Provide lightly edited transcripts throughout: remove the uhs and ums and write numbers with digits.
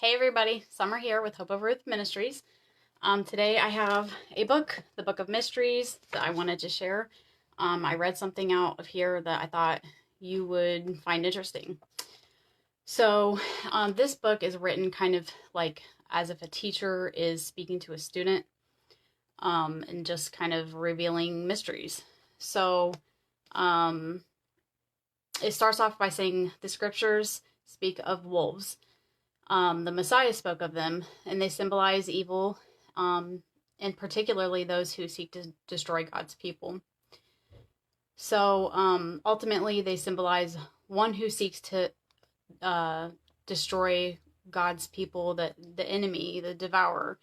Hey everybody, Summer here with Hope of Ruth Ministries. Today I have a book, the Book of Mysteries, that I wanted to share. I read something out of here that I thought you would find interesting. So, this book is written kind of like as if a teacher is speaking to a student, and just kind of revealing mysteries. So, um, it starts off by saying the scriptures speak of wolves. The Messiah spoke of them, and they symbolize evil, and particularly those who seek to destroy God's people. So ultimately, they symbolize one who seeks to destroy God's people, the enemy, the devourer.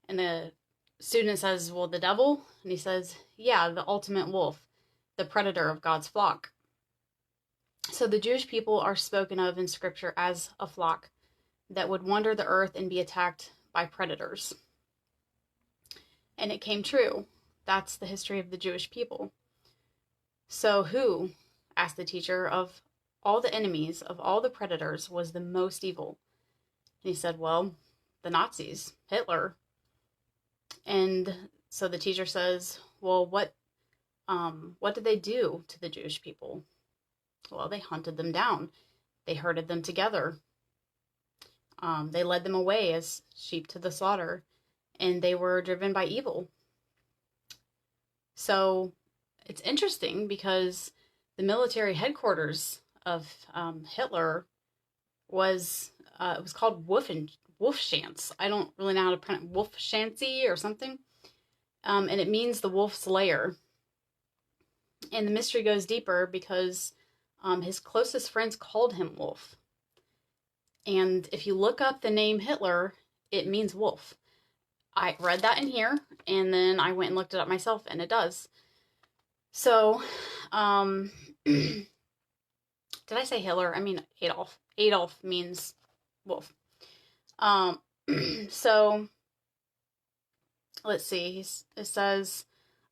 And the student says, well, the devil? And he says, yeah, the ultimate wolf, the predator of God's flock. So the Jewish people are spoken of in Scripture as a flock that would wander the earth and be attacked by predators. And it came true. That's the history of the Jewish people. So who, asked the teacher, of all the enemies, of all the predators, was the most evil? And he said, well, the Nazis, Hitler. And so the teacher says, well, what did they do to the Jewish people? Well, they hunted them down. They herded them together. They led them away as sheep to the slaughter, and they were driven by evil. So it's interesting because the military headquarters of Hitler was it was called Wolfschanze. I don't really know how to pronounce Wolfschanze or something, and it means the wolf's lair. And the mystery goes deeper because his closest friends called him Wolf. And if you look up the name Hitler, it means wolf. I read that in here, and then I went and looked it up myself, and it does. So, did I say Hitler? I mean Adolf. Adolf means wolf. So, let's see. It says,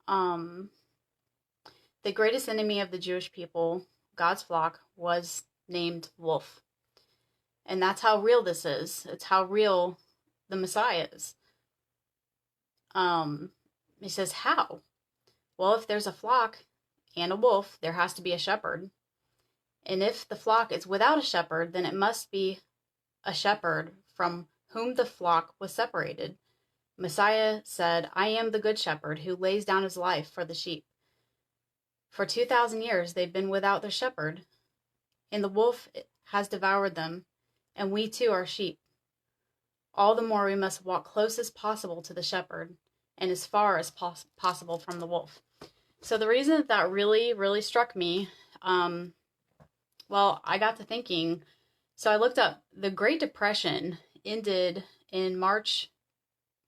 the greatest enemy of the Jewish people, God's flock, was named Wolf. And that's how real this is. It's how real the Messiah is. He says, how? Well, if there's a flock and a wolf, there has to be a shepherd. And if the flock is without a shepherd, then it must be a shepherd from whom the flock was separated. Messiah said, I am the good shepherd who lays down his life for the sheep. For 2,000 years they've been without their shepherd, and the wolf has devoured them, and we too are sheep. All the more we must walk close as possible to the shepherd, and as far as possible from the wolf. So the reason that really, really struck me, well, I got to thinking, so I looked up, the Great Depression ended in March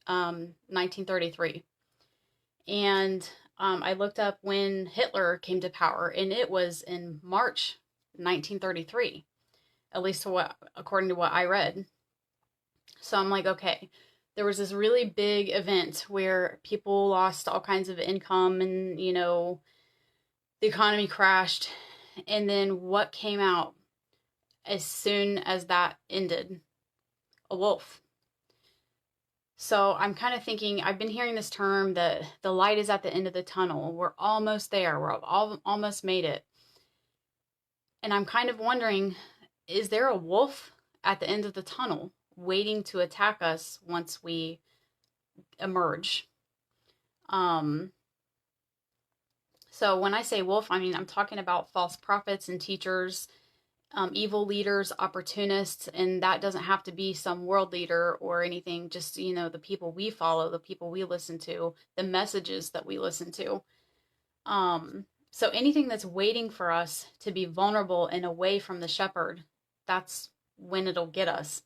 1933. And I looked up when Hitler came to power, and it was in March 1933. At least according to what I read. So I'm like, okay, there was this really big event where people lost all kinds of income and, the economy crashed. And then what came out as soon as that ended? A wolf. So I'm kind of thinking, I've been hearing this term that the light is at the end of the tunnel. We're almost there. We're almost made it. And I'm kind of wondering, is there a wolf at the end of the tunnel waiting to attack us once we emerge? So when I say wolf, I mean, I'm talking about false prophets and teachers, evil leaders, opportunists, and that doesn't have to be some world leader or anything, just, the people we follow, the people we listen to, the messages that we listen to. So anything that's waiting for us to be vulnerable and away from the shepherd, that's when it'll get us.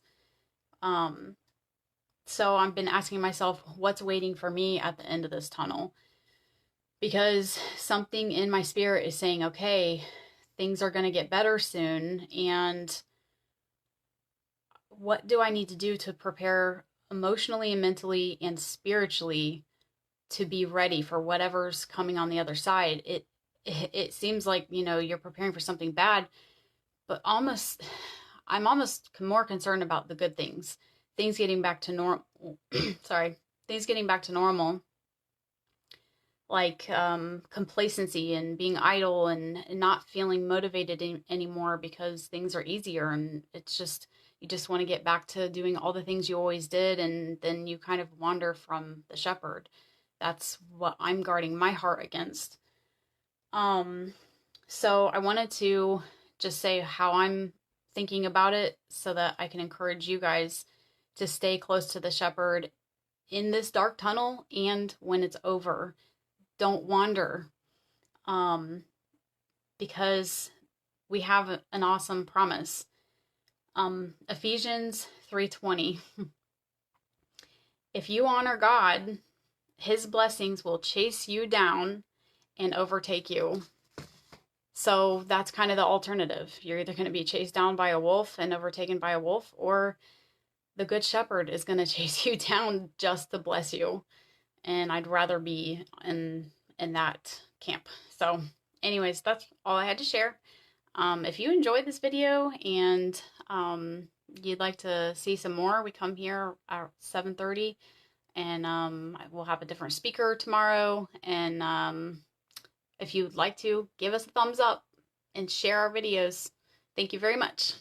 So I've been asking myself, what's waiting for me at the end of this tunnel? Because something in my spirit is saying, okay, things are going to get better soon. And what do I need to do to prepare emotionally and mentally and spiritually to be ready for whatever's coming on the other side? It seems like, you're preparing for something bad, but almost I'm almost more concerned about the good things. Things getting back to normal. Sorry. Things getting back to normal, like complacency and being idle and not feeling motivated anymore because things are easier, and it's just, you just want to get back to doing all the things you always did, and then you kind of wander from the shepherd. That's what I'm guarding my heart against. So I wanted to just say how I'm thinking about it so that I can encourage you guys to stay close to the shepherd in this dark tunnel and when it's over. Don't wander, because we have an awesome promise. Ephesians 3:20. If you honor God, his blessings will chase you down and overtake you. So that's kind of the alternative. You're either going to be chased down by a wolf and overtaken by a wolf, or the good shepherd is going to chase you down just to bless you. And I'd rather be in that camp. So anyways, that's all I had to share. If you enjoyed this video and you'd like to see some more, we come here at 7:30, and we'll have a different speaker tomorrow. And if you'd like to, give us a thumbs up and share our videos. Thank you very much.